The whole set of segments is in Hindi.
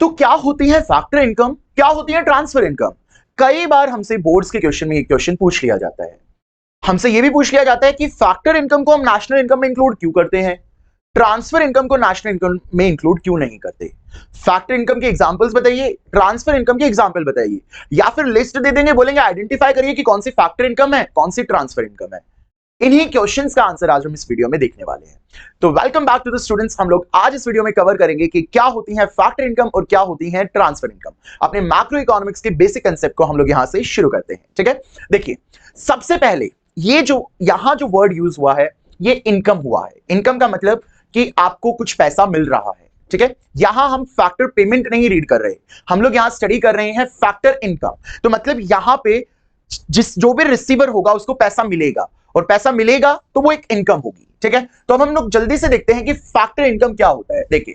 तो क्या होती है फैक्टर इनकम, क्या होती है ट्रांसफर इनकम? कई बार हमसे बोर्ड्स के क्वेश्चन में ये क्वेश्चन पूछ लिया जाता है। हमसे ये भी पूछ लिया जाता है कि फैक्टर इनकम को हम नेशनल इनकम में इंक्लूड क्यों करते हैं, ट्रांसफर इनकम को नेशनल इनकम में इंक्लूड क्यों नहीं करते। फैक्टर इनकम के एग्जांपल्स बताइए, ट्रांसफर इनकम के एग्जांपल बताइए, या फिर लिस्ट दे देंगे, बोलेंगे आइडेंटिफाई करिए कि कौन सी फैक्टर इनकम है, कौन सी ट्रांसफर इनकम है। इन्हीं क्वेश्चंस का आंसर आज हम इस वीडियो में देखने वाले हैं। तो welcome back to the students. हम लोग आज इस वीडियो में कवर करेंगे कि क्या होती है फैक्टर इनकम और क्या होती है ट्रांसफर इनकम। अपने मैक्रो इकोनॉमिक्स के बेसिक कांसेप्ट को हम लोग यहां से शुरू करते हैं। ठीक है, देखिए सबसे पहले ये जो यहां जो वर्ड यूज हुआ है ये इनकम हुआ है। इनकम का मतलब कि आपको कुछ पैसा मिल रहा है। ठीक है, यहां हम फैक्टर पेमेंट नहीं रीड कर रहे, हम लोग यहां स्टडी कर रहे हैं फैक्टर इनकम। तो मतलब यहां पे जो भी रिसीवर होगा उसको पैसा मिलेगा, और पैसा मिलेगा तो वो एक इनकम होगी। ठीक है, तो अब हम लोग जल्दी से देखते हैं कि फैक्टर इनकम क्या होता है। देखिए,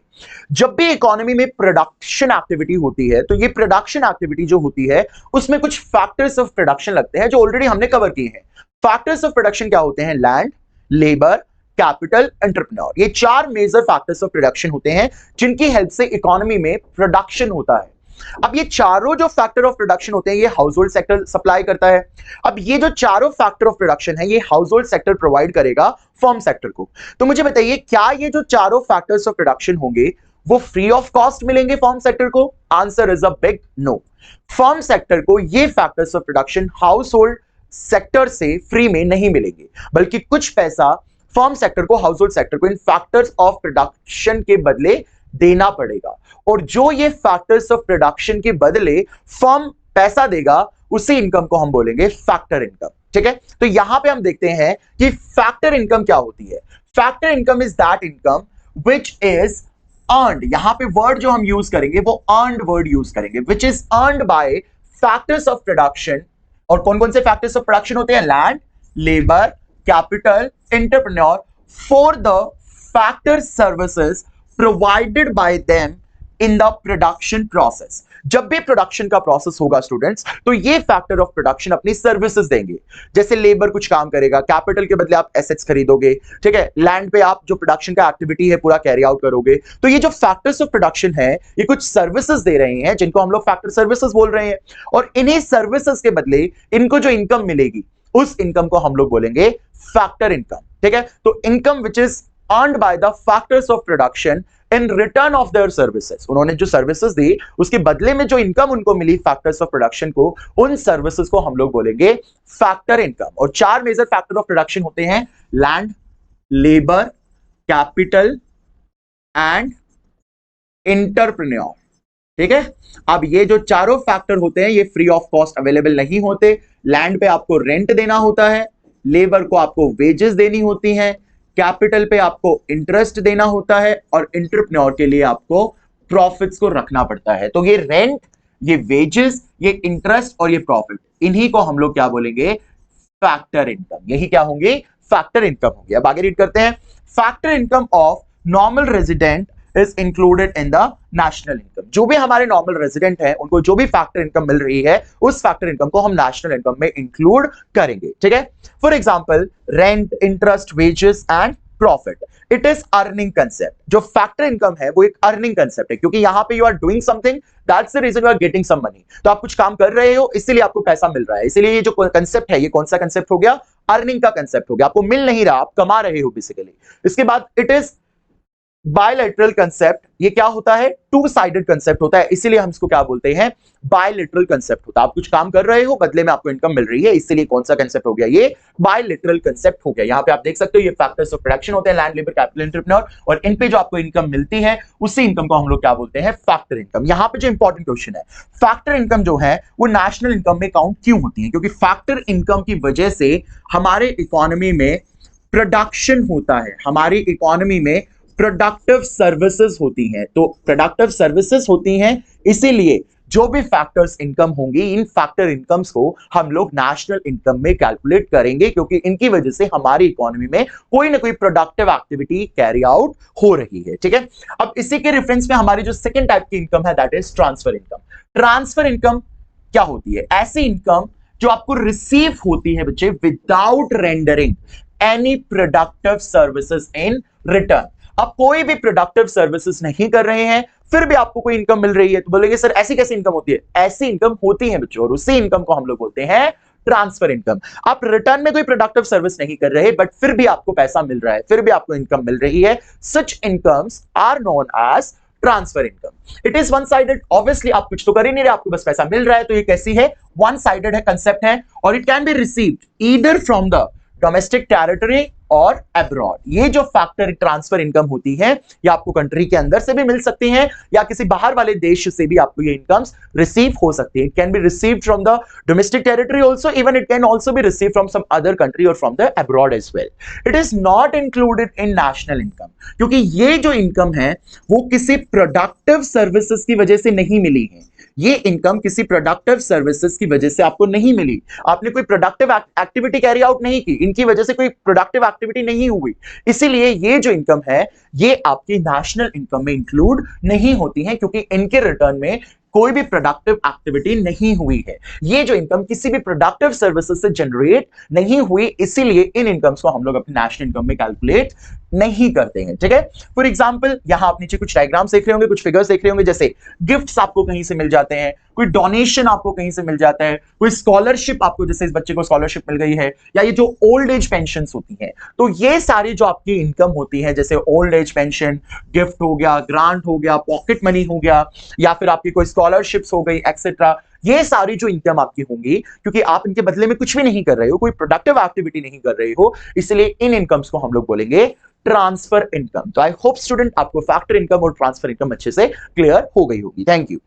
जब भी इकोनॉमी में प्रोडक्शन एक्टिविटी होती है तो ये प्रोडक्शन एक्टिविटी जो होती है उसमें कुछ फैक्टर्स ऑफ प्रोडक्शन लगते हैं जो ऑलरेडी हमने कवर किए हैं। फैक्टर्स ऑफ प्रोडक्शन क्या होते हैं? Land, labour, capital, entrepreneur. ये चार मेजर फैक्टर्स ऑफ प्रोडक्शन होते हैं जिनकी हेल्प से इकोनॉमी में प्रोडक्शन होता है। अब ये चारों जो फैक्टर ऑफ प्रोडक्शन होते हैं ये हाउस होल्ड सेक्टर सप्लाई करता है। अब ये जो चारों फैक्टर ऑफ प्रोडक्शन है ये हाउस होल्ड सेक्टर प्रोवाइड करेगा फर्म सेक्टर को। तो मुझे बताइए, क्या ये जो चारों फैक्टर्स ऑफ प्रोडक्शन होंगे वो फ्री ऑफ कॉस्ट मिलेंगे फर्म सेक्टर को? Answer is a big no. Firm sector को ये factors of production household sector से फ्री में नहीं मिलेंगे, बल्कि कुछ पैसा फर्म सेक्टर को, हाउस होल्ड सेक्टर को इन फैक्टर्स ऑफ प्रोडक्शन के बदले देना पड़ेगा। और जो ये फैक्टर्स ऑफ प्रोडक्शन के बदले फर्म पैसा देगा उसी इनकम को हम बोलेंगे फैक्टर इनकम। ठीक है, तो यहां पे हम देखते हैं कि फैक्टर इनकम क्या होती है। Factor income is that income which is earned, यहां पे वर्ड जो हम यूज करेंगे वो अर्नड वर्ड यूज करेंगे, which is earned bye factors of production. और कौन कौन से फैक्टर्स ऑफ प्रोडक्शन होते हैं? Land, labour, capital, entrepreneur, for the factor services provided by them in the production process. जब भी प्रोडक्शन का प्रोसेस होगा स्टूडेंट्स तो ये फैक्टर ऑफ प्रोडक्शन अपनी सर्विसेज देंगे। जैसे लेबर कुछ काम करेगा, कैपिटल के बदले आप एसेट्स खरीदोगे, ठीक है, लैंड पे आप जो प्रोडक्शन का एक्टिविटी है पूरा कैरी आउट करोगे। तो ये जो फैक्टर्स ऑफ प्रोडक्शन है ये कुछ सर्विसेज दे रहे हैं जिनको हम लोग फैक्टर सर्विसेज बोल रहे हैं, और इन्हीं सर्विसेज के बदले इनको जो इनकम मिलेगी उस इनकम को हम लोग बोलेंगे फैक्टर इनकम। ठीक है, तो income which is earned by the factors of production in return of their services. उन्होंने जो सर्विसेज दी उसके बदले में जो इनकम उनको मिली फैक्टर्स ऑफ प्रोडक्शन को, उन सर्विसेज को हम लोग बोलेंगे फैक्टर इनकम। और चार मेजर फैक्टर ऑफ प्रोडक्शन होते हैं: land, labour, capital and entrepreneur. ठीक है, अब ये जो चारों फैक्टर होते हैं ये फ्री ऑफ कॉस्ट अवेलेबल नहीं होते। लैंड पे आपको रेंट देना होता है, लेबर को आपको वेजेस देनी होती हैं, कैपिटल पे आपको इंटरेस्ट देना होता है, और एंटरप्रेन्योर के लिए आपको प्रॉफिट्स को रखना पड़ता है। तो ये रेंट, ये वेजेस, ये इंटरेस्ट और ये प्रॉफिट, इन्हीं को हम लोग क्या बोलेंगे? Factor income. यही क्या होंगे? फैक्टर इनकम होंगे। अब आगे रीड करते हैं। Factor income of normal resident is included in the national income. जो भी हमारे नॉर्मल रेजिडेंट हैं उनको जो भी फैक्टर इनकम मिल रही है उस फैक्टर इनकम को हम नेशनल इनकम में इंक्लूड करेंगे। ठीक है, for example rent, interest, wages and profit, it is earning concept. जो फैक्टर इनकम है वो एक अर्निंग कंसेप्ट है, क्योंकि यहां पे you are doing something, that's the reason you are getting some money. तो आप कुछ काम कर रहे हो इसीलिए आपको पैसा मिल रहा है। इसीलिए ये जो कंसेप्ट है ये कौन सा कंसेप्ट हो गया? अर्निंग का कंसेप्ट हो गया। आपको मिल नहीं रहा, आप कमा रहे हो बेसिकली। इसके बाद इट इज बायलैटरल कंसेप्ट। ये क्या होता है? टू साइडेड कंसेप्ट होता है, इसीलिए हम इसको क्या बोलते हैं? बायलैटरल कंसेप्ट होता है। आप कुछ काम कर रहे हो, बदले में आपको इनकम मिल रही है, इसीलिए कौन सा कंसेप्ट हो गया? ये बायलैटरल कंसेप्ट हो गया। यहां पे आप देख सकते हो ये फैक्टर्स ऑफ प्रोडक्शन होते हैं, लैंड, लेबर, कैपिटल, एंटरप्रेन्योर, और इन पे जो आपको इनकम मिलती है उसी इनकम को हम लोग क्या बोलते हैं? Factor income. यहां पे जो इंपॉर्टेंट क्वेश्चन है, फैक्टर इनकम जो है वो नेशनल इनकम में काउंट क्यों होती है? क्योंकि फैक्टर इनकम की वजह से हमारे इकोनॉमी में प्रोडक्शन होता है, हमारी इकोनॉमी में प्रोडक्टिव सर्विसेज होती हैं। तो प्रोडक्टिव सर्विसेज होती हैं, इसीलिए जो भी फैक्टर्स इनकम होंगी इन फैक्टर इनकम्स को हम लोग नेशनल इनकम में कैलकुलेट करेंगे, क्योंकि इनकी वजह से हमारी इकोनॉमी में कोई ना कोई प्रोडक्टिव एक्टिविटी कैरी आउट हो रही है। ठीक है, अब इसी के रेफरेंस में हमारी जो सेकंड टाइप की इनकम है that is transfer income. Transfer income क्या होती है? ऐसी इनकम जो आपको रिसीव होती है बच्चे without rendering any productive services in return. आप कोई भी प्रोडक्टिव सर्विसेज नहीं कर रहे हैं, फिर भी आपको कोई इनकम मिल रही है, तो बोलेंगे सर ऐसी कैसी इनकम होती है? ऐसी इनकम होती है बच्चों, और उसी इनकम को हम लोग बोलते हैं ट्रांसफर इनकम। आप रिटर्न में कोई प्रोडक्टिव सर्विस नहीं कर रहे, बट फिर भी आपको पैसा मिल रहा है, फिर भी आपको इनकम मिल रही है। Such incomes are known as transfer income. It is one sided, obviously आप कुछ तो कर ही नहीं रहे, आपको बस पैसा मिल रहा है, तो ये कैसी है? वन साइडेड है, कंसेप्ट है, और it can be received either from the domestic territory और अब्रॉड। ये जो फैक्टर ट्रांसफर इनकम होती है, ये आपको कंट्री के अंदर से भी मिल सकती हैं, या किसी बाहर वाले देश से भी आपको ये इनकम्स रिसीव हो सकती है। It can be received from the domestic territory also, even it can also be received from some other country और from the abroad as well. It is not included in national income, क्योंकि ये जो इनकम है वो किसी प्रोडक्टिव सर्विसेज की वजह से नहीं मिली है। ये इनकम किसी प्रोडक्टिव सर्विसेज की वजह से आपको नहीं मिली, आपने कोई प्रोडक्टिव एक्टिविटी कैरी आउट नहीं की, इनकी वजह से कोई प्रोडक्टिव एक्टिविटी नहीं हुई, इसीलिए ये जो इनकम है ये आपकी नेशनल इनकम में इंक्लूड नहीं होती है, क्योंकि इनके रिटर्न में कोई भी प्रोडक्टिव एक्टिविटी नहीं हुई है। ये जो इनकम किसी भी प्रोडक्टिव सर्विसेज से जनरेट नहीं हुई, इसीलिए इन इनकम्स को हम लोग अपनी नेशनल इनकम में कैलकुलेट नहीं करते हैं। ठीक है, फॉर एग्जांपल यहां आप नीचे कुछ डायग्राम्स देख रहे होंगे, कुछ फिगर्स देख रहे होंगे, जैसे गिफ्ट्स आपको कहीं से मिल जाते हैं, कोई डोनेशन आपको कहीं से मिल जाता है, कोई स्कॉलरशिप आपको, जैसे इस बच्चे को स्कॉलरशिप मिल गई है, या ये जो ओल्ड एज पेंशन होती है, तो ये सारी जो आपकी इनकम होती है, जैसे ओल्ड एज पेंशन, गिफ्ट हो गया, ग्रांट हो गया, पॉकेट मनी हो गया, या फिर आपकी कोई स्कॉलरशिप्स हो गई एक्सेट्रा, ये सारी जो इनकम आपकी होंगी, क्योंकि आप इनके बदले में कुछ भी नहीं कर रहे हो, कोई प्रोडक्टिव एक्टिविटी नहीं कर रहे हो, इसलिए इन इनकम्स को हम लोग बोलेंगे ट्रांसफर इनकम। तो आई होप स्टूडेंट आपको फैक्टर इनकम और ट्रांसफर इनकम अच्छे से क्लियर हो गई होगी। Thank you.